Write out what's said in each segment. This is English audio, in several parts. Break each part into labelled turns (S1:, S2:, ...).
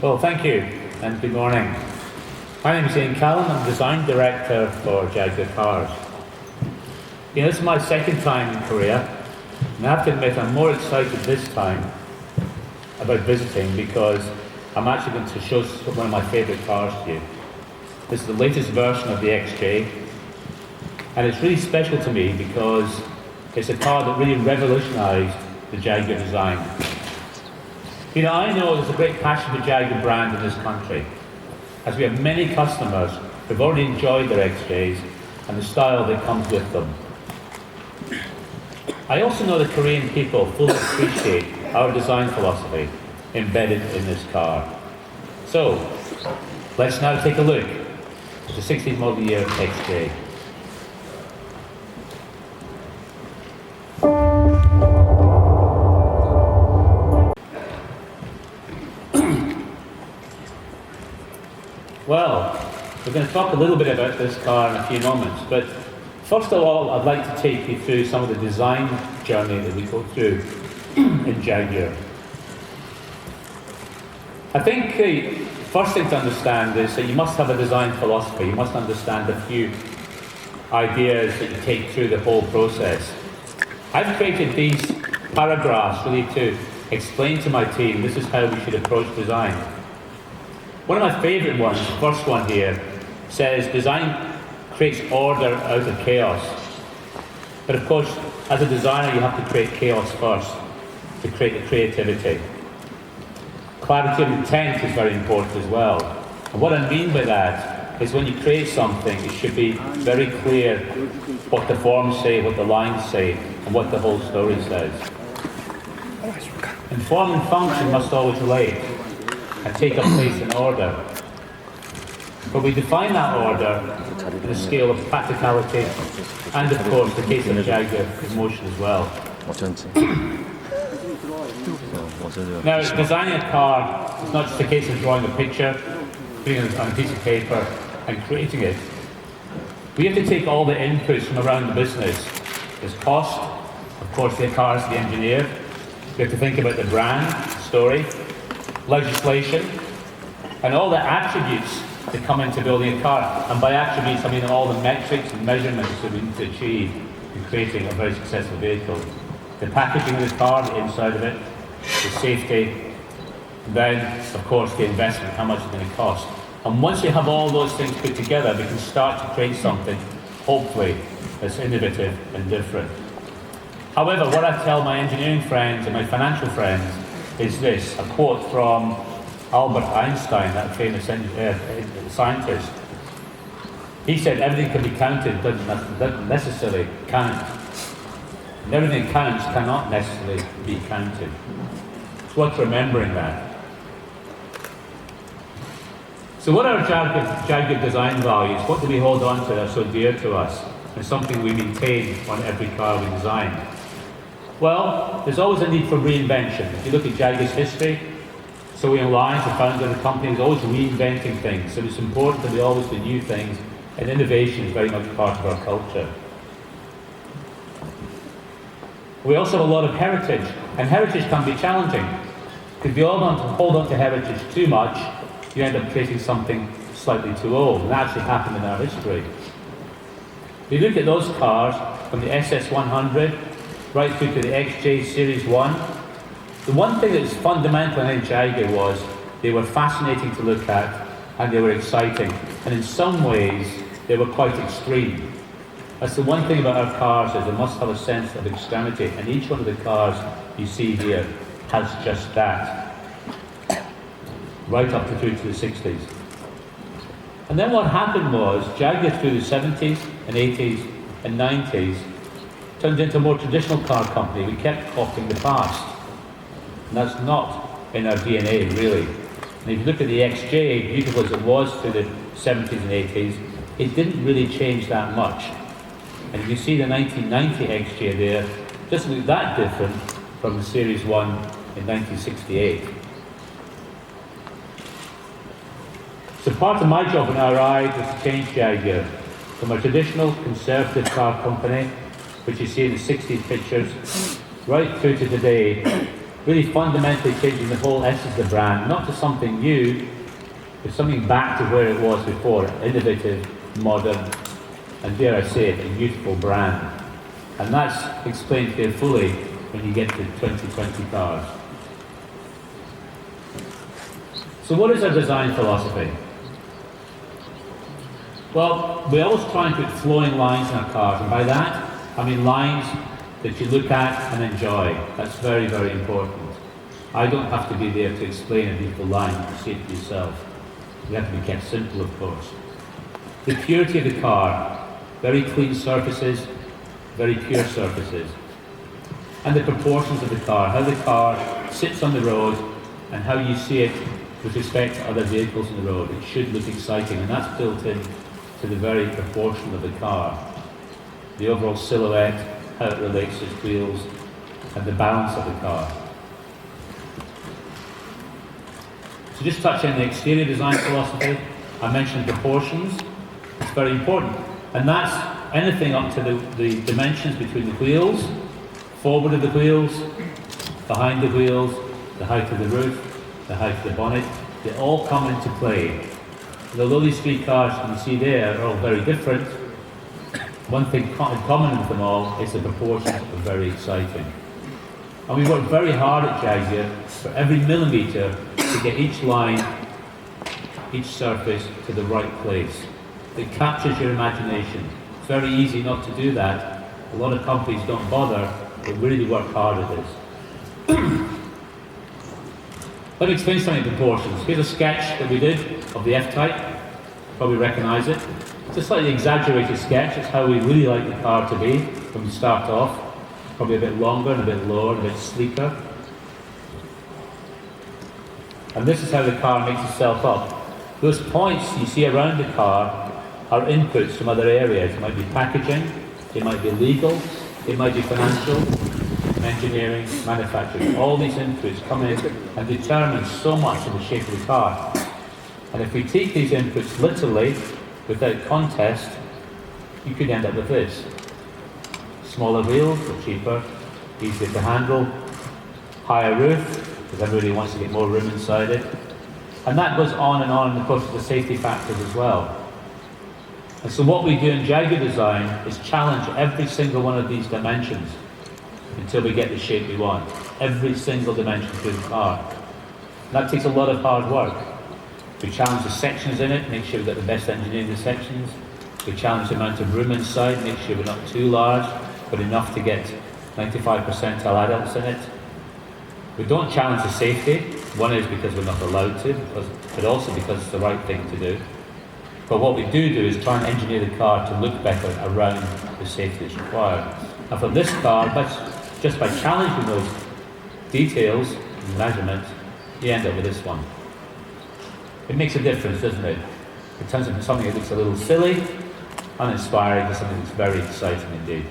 S1: Well, thank you, and good morning. My name is Callum. I'm Design Director for Jaguar cars. This is my second time in Korea, and I have to admit I'm more excited this time about visiting because I'm actually going to show one of my favourite cars to you. This is the latest version of the XJ, and it's really special to me because it's a car that really revolutionised the Jaguar design. I know there's a great passion for Jaguar brand in this country, as we have many customers who've already enjoyed their XJs and the style that comes with them. I also know the Korean people fully appreciate our design philosophy embedded in this car. So, let's now take a look at the 16th model year XJ. Well, we're going to talk a little bit about this car in a few moments, but first of all, I'd like to take you through some of the design journey that we go through in Jaguar. I think the first thing to understand is that you must have a design philosophy. You must understand a few ideas that you take through the whole process. I've created these paragraphs really to explain to my team this is how we should approach design. One of my favourite ones, the first one here, says design creates order out of chaos. But of course, as a designer, you have to create chaos first to create the creativity. Clarity of intent is very important as well. And what I mean by that is when you create something, it should be very clear what the forms say, what the lines say, and what the whole story says. And form and function must always relate and take a place in order. But we define that order in the scale of practicality and, of course, the case of Jaguar, emotion as well. Now, designing a car is not just a case of drawing a picture, putting it on a piece of paper and creating it. We have to take all the inputs from around the business. There's cost, of course, the car is the engineer. We have to think about the brand, story, legislation, and all the attributes that come into building a car. And by attributes, I mean all the metrics and measurements that we need to achieve in creating a very successful vehicle. The packaging of the car, the inside of it, the safety, and then, of course, the investment, how much it's going to cost. And once we have all those things put together, we can start to create something, hopefully, that's innovative and different. However, what I tell my engineering friends and my financial friends is this, a quote from Albert Einstein, that famous scientist. He said, everything can be counted, doesn't necessarily count. And everything that counts cannot necessarily be counted. It's worth remembering that. So what are Jaguar design values? What do we hold on to that are so dear to us? And something we maintain on every car we design. Well, there's always a need for reinvention. If you look at Jaguar's history, so Ian Lyons, the founder of the company, is always reinventing things. So it's important that we always do new things, and innovation is very much part of our culture. We also have a lot of heritage, and heritage can be challenging. If you hold on to heritage too much, you end up creating something slightly too old, and that actually happened in our history. If you look at those cars, from the SS100 right through to the XJ Series 1, the one thing that was fundamental in Jaguar was they were fascinating to look at and they were exciting, and in some ways they were quite extreme. That's the one thing about our cars, is they must have a sense of extremity, and each one of the cars you see here has just that, right up through to the 60s. And then what happened was, Jaguar through the 70s and 80s and 90s turned into a more traditional car company. We kept copying the past. And that's not in our DNA, really. And if you look at the XJ, beautiful as it was through the 70s and 80s, it didn't really change that much. And if you see the 1990 XJ there, it doesn't look that different from the Series 1 in 1968. So part of my job in RI was to change Jaguar from a traditional conservative car company, which you see in the 60s pictures, right through to today, really fundamentally changing the whole essence of the brand, not to something new, but something back to where it was before, innovative, modern, and dare I say it, a beautiful brand. And that's explained here fully when you get to 2020 cars. So what is our design philosophy? Well, we always try and put flowing lines in our cars, and by that, I mean lines that you look at and enjoy. That's very, very important. I don't have to be there to explain a beautiful line, you can see it for yourself. You have to be kept simple, of course. The purity of the car, very clean surfaces, very pure surfaces. And the proportions of the car, how the car sits on the road and how you see it with respect to other vehicles on the road. It should look exciting, and that's built in to the very proportion of the car. The overall silhouette, how it relates to its wheels, and the balance of the car. So just touching on the exterior design philosophy, I mentioned proportions. It's very important. And that's anything up to the dimensions between the wheels, forward of the wheels, behind the wheels, the height of the roof, the height of the bonnet. They all come into play. And although these three cars you can see there are all very different, one thing in common with them all is the proportions are very exciting. And we work very hard at Jaguar for every millimetre to get each line, each surface to the right place. It captures your imagination. It's very easy not to do that. A lot of companies don't bother, but really work hard at this. Let me explain some of the proportions. Here's a sketch that we did of the F-Type. Probably recognise it. It's a slightly exaggerated sketch. It's how we really like the car to be when we start off. Probably a bit longer and a bit lower and a bit sleeker. And this is how the car makes itself up. Those points you see around the car are inputs from other areas. It might be packaging, it might be legal, it might be financial, engineering, manufacturing. All these inputs come in and determine so much of the shape of the car. And if we take these inputs literally, without contest, you could end up with this. Smaller wheels, but cheaper, easier to handle, higher roof, because everybody wants to get more room inside it. And that goes on, and of course, the safety factors as well. And so what we do in Jaguar design is challenge every single one of these dimensions until we get the shape we want. Every single dimension through the car. And that takes a lot of hard work. We challenge the sections in it, make sure we've got the best engineering in the sections. We challenge the amount of room inside, make sure we're not too large, but enough to get 95 percentile adults in it. We don't challenge the safety. One is because we're not allowed to, but also because it's the right thing to do. But what we do is try and engineer the car to look better around the safety that's required. And for this car, just by challenging those details and measurements, you end up with this one. It makes a difference, doesn't it? It turns into something that looks a little silly, uninspiring, to something that's very exciting indeed.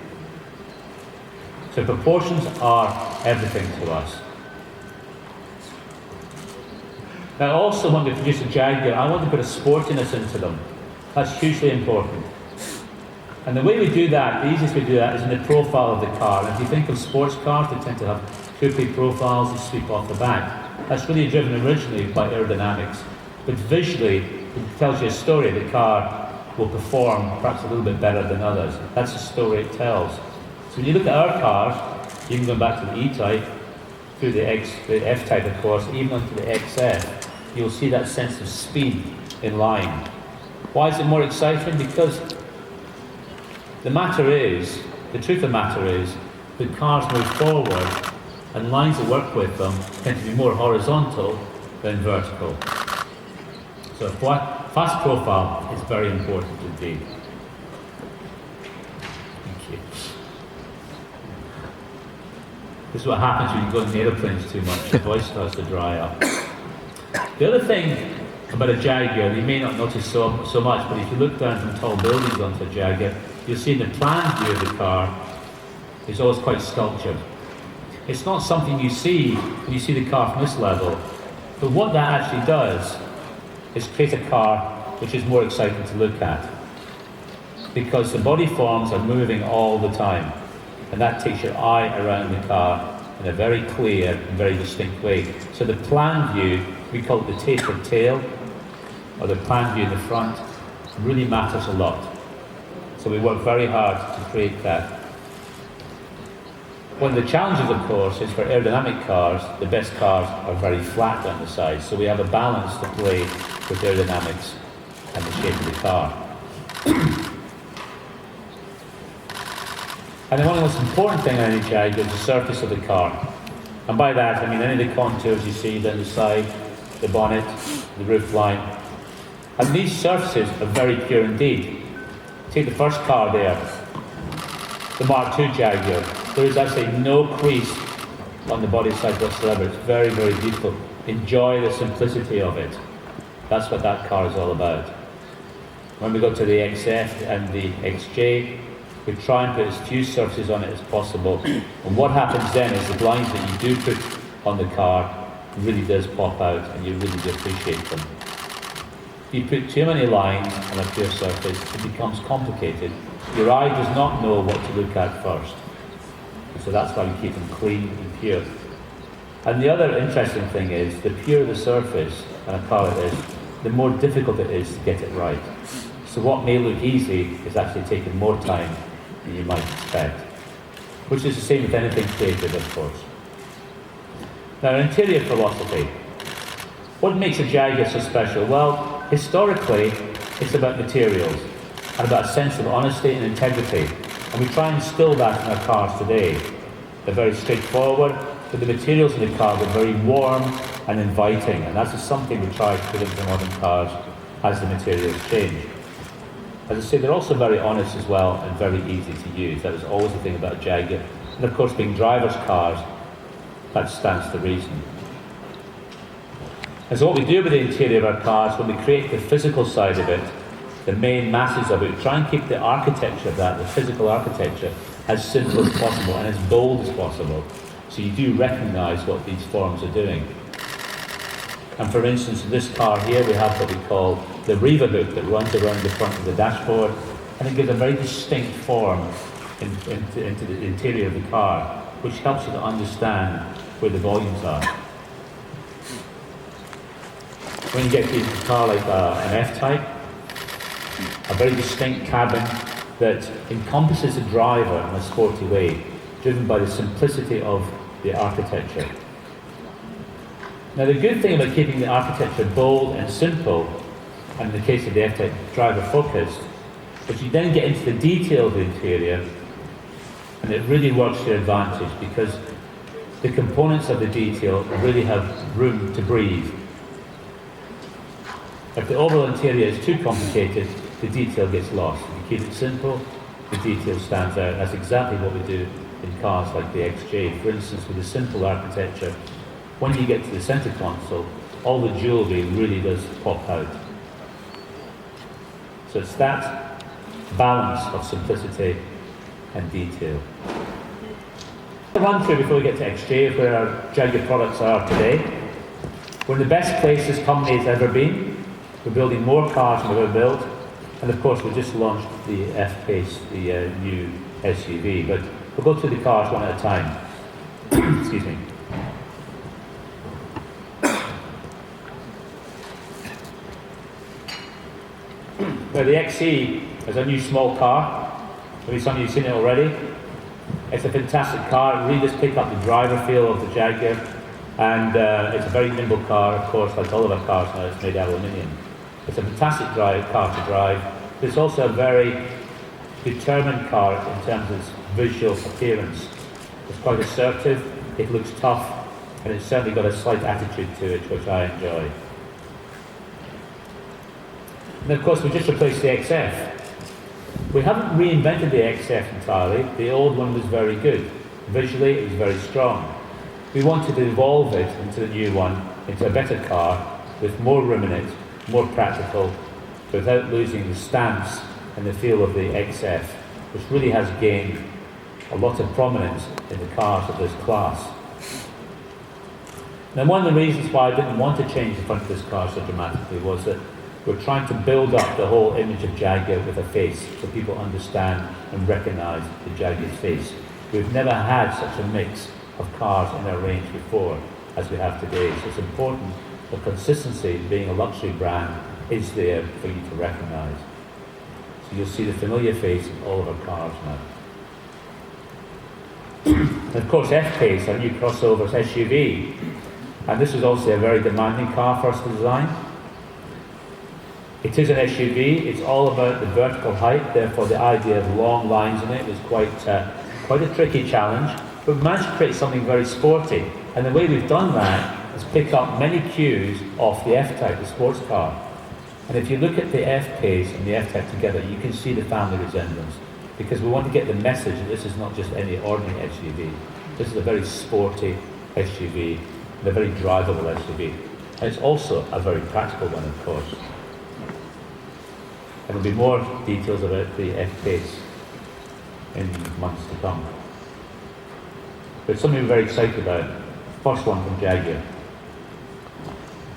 S1: So proportions are everything to us. Now also when we produce a Jaguar, I want to put a sportiness into them. That's hugely important. And the way we do that, the easiest way to do that is in the profile of the car. And if you think of sports cars, they tend to have poopy profiles that sweep off the back. That's really driven originally by aerodynamics. But visually, it tells you a story. The car will perform perhaps a little bit better than others. That's the story it tells. So when you look at our cars, even going back to the E-Type, through the F-Type of course, even onto the XF, you'll see that sense of speed in line. Why is it more exciting? Because the truth of the matter is, that cars move forward and lines that work with them tend to be more horizontal than vertical. So a fast profile is very important indeed. Thank you. This is what happens when you go in aeroplanes too much, the voice starts to dry up. The other thing about a Jaguar, you may not notice so much, but if you look down from tall buildings onto a Jaguar, you'll see in the plan view of the car, it's always quite sculptured. It's not something you see when you see the car from this level, but what that actually does is create a car which is more exciting to look at. Because the body forms are moving all the time, and that takes your eye around the car in a very clear and very distinct way. So the plan view, we call it the tapered tail, or the plan view in the front, really matters a lot. So we work very hard to create that. One of the challenges, of course, is for aerodynamic cars, the best cars are very flat down the sides. So we have a balance to play with aerodynamics and the shape of the car. And then one of the most important things on any Jaguar is the surface of the car. And by that, I mean any of the contours you see down the side, the bonnet, the roof line. And these surfaces are very pure indeed. Take the first car there, the Mark II Jaguar. There is actually no crease on the body side whatsoever. It's very, very beautiful. Enjoy the simplicity of it. That's what that car is all about. When we go to the XF and the XJ, we try and put as few surfaces on it as possible. And what happens then is the blinds that you do put on the car really does pop out and you really do appreciate them. If you put too many lines on a pure surface, it becomes complicated. Your eye does not know what to look at first. So that's why we keep them clean and pure. And the other interesting thing is, the purer the surface on a car like this, the more difficult it is to get it right. So what may look easy is actually taking more time than you might expect. Which is the same with anything creative, of course. Now, interior philosophy. What makes a Jaguar so special? Well, historically, it's about materials and about a sense of honesty and integrity. And we try and instill that in our cars today. They're very straightforward, but the materials in the car are very warm and inviting. And that's something we try to put into modern cars as the materials change. As I say, they're also very honest as well and very easy to use. That was always the thing about Jaguar. And of course, being drivers' cars, that stands to reason. And so what we do with the interior of our cars, when we create the physical side of it, the main masses of it, we try and keep the architecture of that, the physical architecture, as simple as possible and as bold as possible. So you do recognise what these forms are doing. And for instance, in this car here, we have what we call the Riva hook that runs around the front of the dashboard, and it gives a very distinct form into the interior of the car, which helps you to understand where the volumes are. When you get to a car like an F-Type, a very distinct cabin that encompasses the driver in a sporty way, driven by the simplicity of the architecture. Now, the good thing about keeping the architecture bold and simple, and in the case of the F-Type, driver focused, is you then get into the detail of the interior, and it really works to your advantage because the components of the detail really have room to breathe. If the overall interior is too complicated, the detail gets lost. If you keep it simple, the detail stands out. That's exactly what we do in cars like the XJ. For instance, with a simple architecture, when you get to the center console, all the jewellery really does pop out. So it's that balance of simplicity and detail. A run through before we get to XJ of where our Jaguar products are today. We're in the best place this company has ever been. We're building more cars than we've ever built. And of course, we just launched the F-Pace, the new SUV. But we'll go through the cars one at a time. Excuse me. Well, the XE is a new small car. Maybe some of you have seen it already. It's a fantastic car. It really does pick up the driver feel of the Jaguar. And it's a very nimble car, of course, like all of our cars now, it's made out of aluminium. It's a fantastic car to drive. It's also a very determined car in terms of its visual appearance. It's quite assertive, it looks tough, and it's certainly got a slight attitude to it, which I enjoy. And of course, we just replaced the XF. We haven't reinvented the XF entirely. The old one was very good. Visually, it was very strong. We wanted to evolve it into the new one, into a better car, with more room in it, more practical, without losing the stance and the feel of the XF, which really has gained a lot of prominence in the cars of this class. Now, one of the reasons why I didn't want to change the front of this car so dramatically was that we're trying to build up the whole image of Jaguar with a face, so people understand and recognise the Jaguar's face. We've never had such a mix of cars in our range before as we have today. So it's important that consistency, being a luxury brand, is there for you to recognise. So you'll see the familiar face in all of our cars now. And of course, F-Pace, our new crossover SUV. And this is also a very demanding car for us to design. It is an SUV, it's all about the vertical height, therefore the idea of long lines in it was quite a tricky challenge. But we managed to create something very sporty. And the way we've done that is pick up many cues off the F-Type, the sports car. And if you look at the F-Pace and the F-Type together, you can see the family resemblance. Because we want to get the message that this is not just any ordinary SUV. This is a very sporty SUV, and a very drivable SUV. And it's also a very practical one, of course. And there'll be more details about the F-Pace in months to come. But something we're very excited about. First one from Jaguar.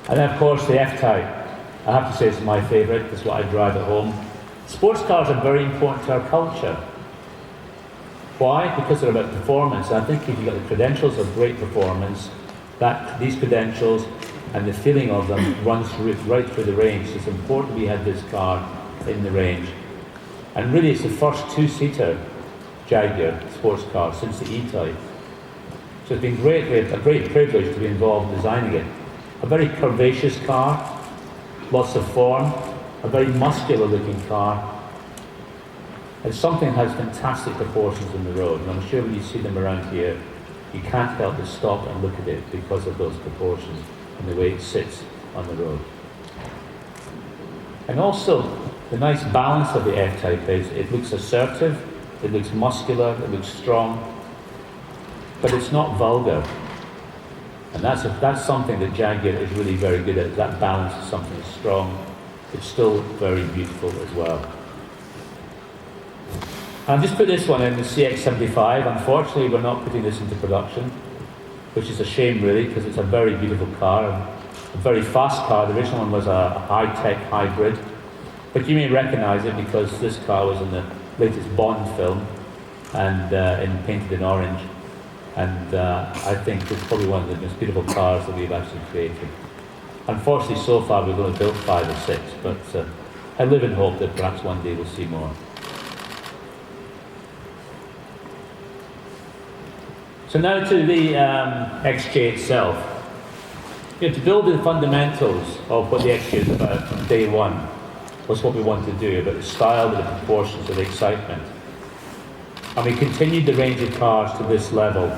S1: And then of course the F-Type. I have to say it's my favourite, it's what I drive at home. Sports cars are very important to our culture. Why? Because they're about performance. And I think if you've got the credentials of great performance, these credentials and the feeling of them runs right through the range. So it's important we have this car in the range. And really it's the first two-seater Jaguar sports car since the E-Type. So it's been a great privilege to be involved in designing it. A very curvaceous car, lots of form, a very muscular looking car. And something has fantastic proportions in the road. And I'm sure when you see them around here, you can't help but stop and look at it because of those proportions and the way it sits on the road. And also, the nice balance of the F-Type is it looks assertive, it looks muscular, it looks strong, but it's not vulgar. And that's something that Jaguar is really very good at. That balance is something that's strong. It's still very beautiful as well. I'll just put this one in, the CX-75. Unfortunately, we're not putting this into production, which is a shame really, because it's a very beautiful car, a very fast car. The original one was a high-tech hybrid. But you may recognise it because this car was in the latest Bond film and painted in orange. And I think it's probably one of the most beautiful cars that we've actually created. Unfortunately, so far we've only built 5 or 6, but I live in hope that perhaps one day we'll see more. So now to the XJ itself. To build the fundamentals of what the XJ is about from day one was what we wanted to do, about the style, the proportions, the excitement. And we continued the range of cars to this level,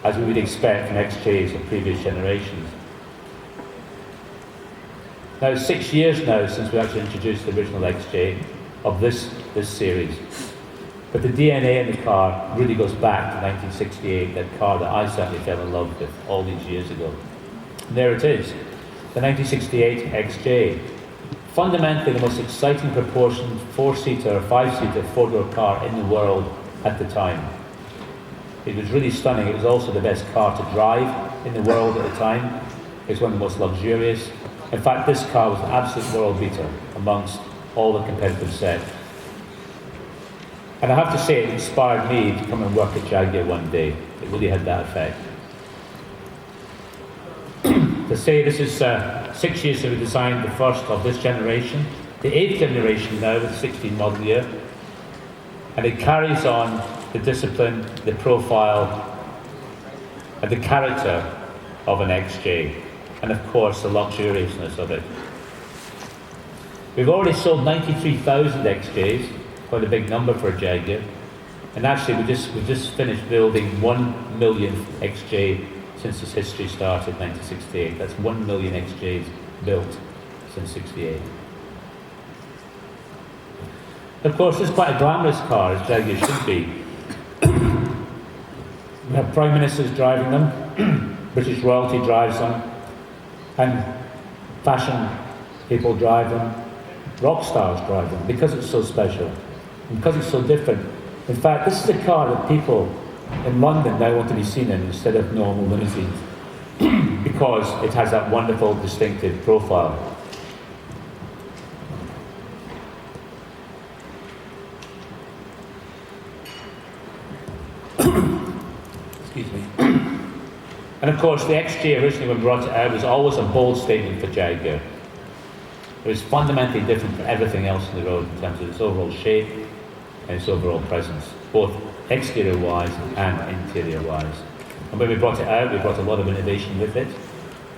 S1: as we would expect from XJs of previous generations. Now, it's 6 years now since we actually introduced the original XJ of this series. But the DNA in the car really goes back to 1968, that car that I certainly fell in love with all these years ago. And there it is, the 1968 XJ. Fundamentally the most exciting proportioned 4-seater, 5-seater, 4-door car in the world at the time. It was really stunning. It was also the best car to drive in the world at the time. It was one of the most luxurious. In fact, this car was an absolute world beater amongst all the competitive set. And I have to say, it inspired me to come and work at Jaguar one day. It really had that effect. To say this is 6 years since we designed the first of this generation, the 8th generation now with the 16 model year, and it carries on the discipline, the profile, and the character of an XJ, and of course the luxuriousness of it. We've already sold 93,000 XJs, quite a big number for a Jaguar, and actually we just finished building 1 millionth XJ since its history started in 1968. That's 1 million XJs built since 68. Of course, this is quite a glamorous car, as Jaguar should be. We have prime ministers driving them, British royalty drives them, and fashion people drive them, rock stars drive them, because it's so special, and because it's so different. In fact, this is a car that people in London now want to be seen in instead of normal limousines, because it has that wonderful, distinctive profile. Excuse me. And of course, the XJ originally, when we brought it out, was always a bold statement for Jaguar. It was fundamentally different from everything else on the road in terms of its overall shape and its overall presence, both exterior-wise and interior-wise. And when we brought it out, we brought a lot of innovation with it.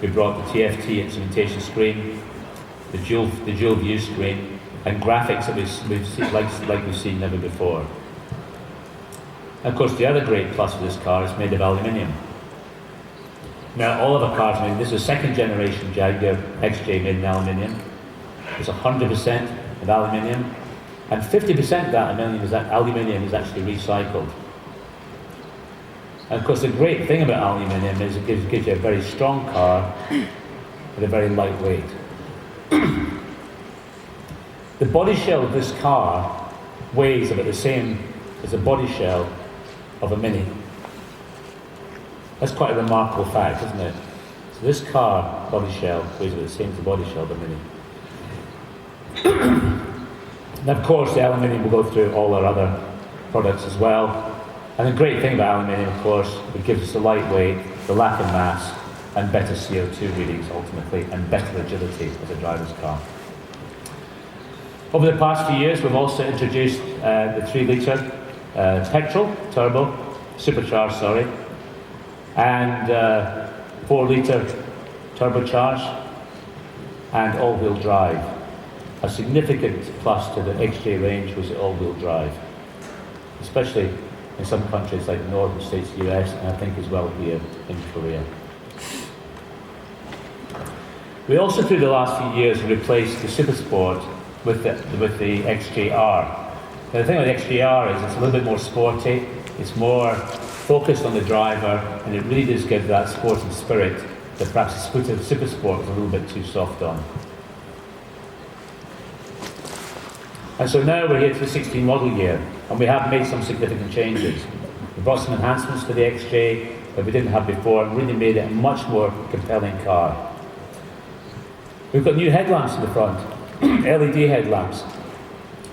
S1: We brought the TFT instrumentation screen, the dual view screen, and graphics that we've seen, like we've seen never before. And of course, the other great plus of this car is made of aluminium. Now, all of our cars made, this is a second generation Jaguar XJ made in aluminium. It's 100% of aluminium, and 50% of that aluminium is actually recycled. And of course, the great thing about aluminium is it gives you a very strong car at a very light weight. The body shell of this car weighs about the same as the body shell of a Mini. That's quite a remarkable fact, isn't it? So this car body shell weighs about the same as the body shell of a Mini. And of course, the aluminium will go through all our other products as well. And the great thing about aluminium, of course, it gives us the lightweight, the lack of mass, and better CO2 readings ultimately, and better agility as a driver's car. Over the past few years, we've also introduced the 3-litre petrol, turbo, supercharged, sorry, and 4-litre turbocharged, and all-wheel drive. A significant plus to the XJ range was the all-wheel drive, especially in some countries like the northern states of the US, and I think as well here in Korea. We also, through the last few years, replaced the Super Sport with the XJR. Now, the thing with the XJR is it's a little bit more sporty, it's more focused on the driver, and it really does give that sporting spirit that perhaps the Super Sport was a little bit too soft on. And so now we're here to the 16 model year, and we have made some significant changes. We brought some enhancements to the XJ that we didn't have before, and really made it a much more compelling car. We've got new headlamps in the front, LED headlamps,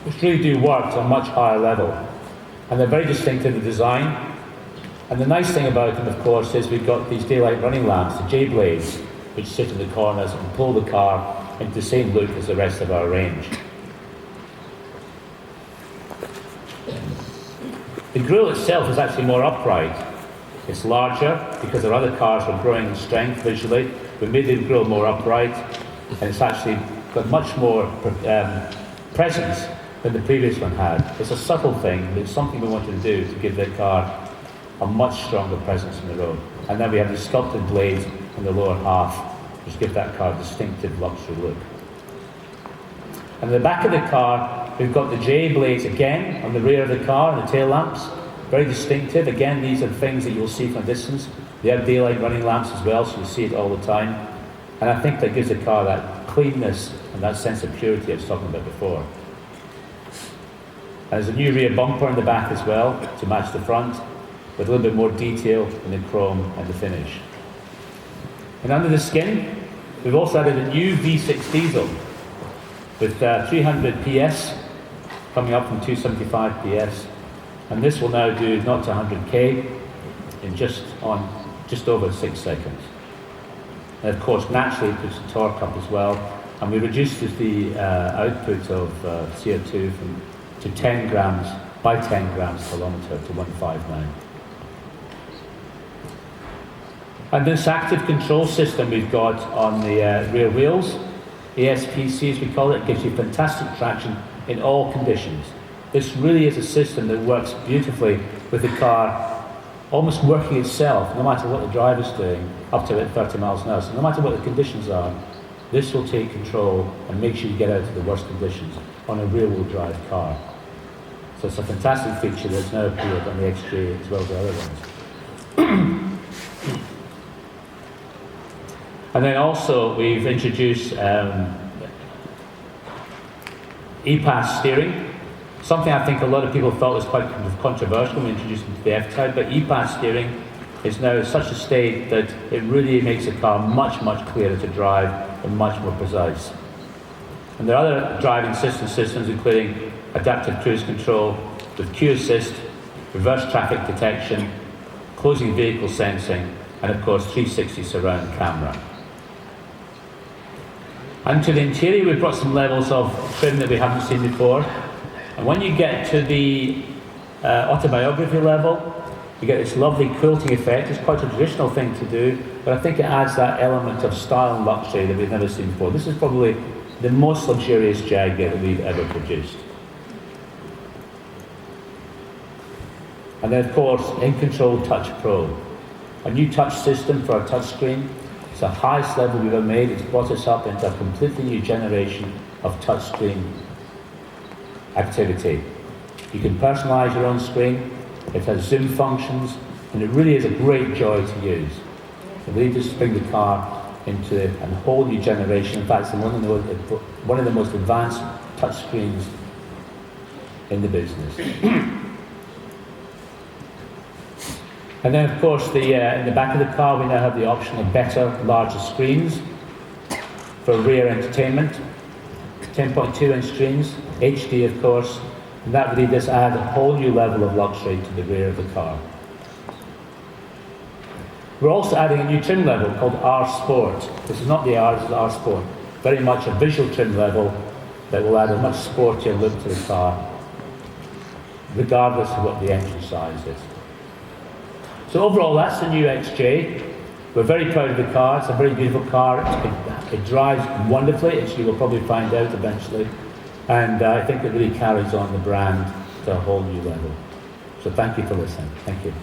S1: which really do work to a much higher level. And they're very distinctive in design. And the nice thing about them, of course, is we've got these daylight running lamps, the J-blades, which sit in the corners and pull the car into the same look as the rest of our range. The grille itself is actually more upright. It's larger because our other cars were growing in strength visually. We made the grille more upright, and it's actually got much more presence than the previous one had. It's a subtle thing, but it's something we wanted to do to give the car a much stronger presence on the road. And then we have the sculpted blades in the lower half, which give that car a distinctive luxury look. And at the back of the car, we've got the J blades again on the rear of the car and the tail lamps. Very distinctive. Again, these are things that you'll see from a distance. They have daylight running lamps as well, so you'll see it all the time. And I think that gives the car that cleanness and that sense of purity I was talking about before. And there's a new rear bumper in the back as well to match the front, with a little bit more detail in the chrome and the finish. And under the skin, we've also added a new V6 diesel with 300 PS coming up from 275 PS, and this will now do 0 to 100k in just over 6 seconds. And of course, naturally it puts the torque up as well, and we reduced the output of CO2 to 10 grams by 10 grams per kilometre to 159. And this active control system we've got on the rear wheels, ASPC as we call it, gives you fantastic traction in all conditions. This really is a system that works beautifully with the car almost working itself, no matter what the driver's doing, up to about 30 miles an hour. So no matter what the conditions are, this will take control and make sure you get out of the worst conditions on a rear-wheel drive car. So it's a fantastic feature that's now appeared on the XJ as well as the other ones. And then also we've introduced E-Pass steering, something I think a lot of people thought was quite controversial when we introduced it to the F-Type, but E-Pass steering is now at such a state that it really makes the car much, much clearer to drive and much more precise. And there are other driving systems including adaptive cruise control with Q assist, reverse traffic detection, closing vehicle sensing, and of course 360 surround camera. And to the interior, we've brought some levels of trim that we haven't seen before. And when you get to the autobiography level, you get this lovely quilting effect. It's quite a traditional thing to do, but I think it adds that element of style and luxury that we've never seen before. This is probably the most luxurious Jaguar that we've ever produced. And then, of course, In Control Touch Pro, a new touch system for our touchscreen. It's the highest level we've ever made. It's brought us up into a completely new generation of touchscreen activity. You can personalize your own screen. It has zoom functions, and it really is a great joy to use. It really just bring the car into a whole new generation. In fact, it's one of the most advanced touchscreens in the business. And then, of course, in the back of the car, we now have the option of better, larger screens for rear entertainment. 10.2-inch screens, HD, of course, and that really does add a whole new level of luxury to the rear of the car. We're also adding a new trim level called R Sport. This is not the R, this is R Sport. Very much a visual trim level that will add a much sportier look to the car, regardless of what the engine size is. So overall, that's the new XJ. We're very proud of the car. It's a very beautiful car. It drives wonderfully, as you will probably find out eventually. And I think it really carries on the brand to a whole new level. So thank you for listening. Thank you.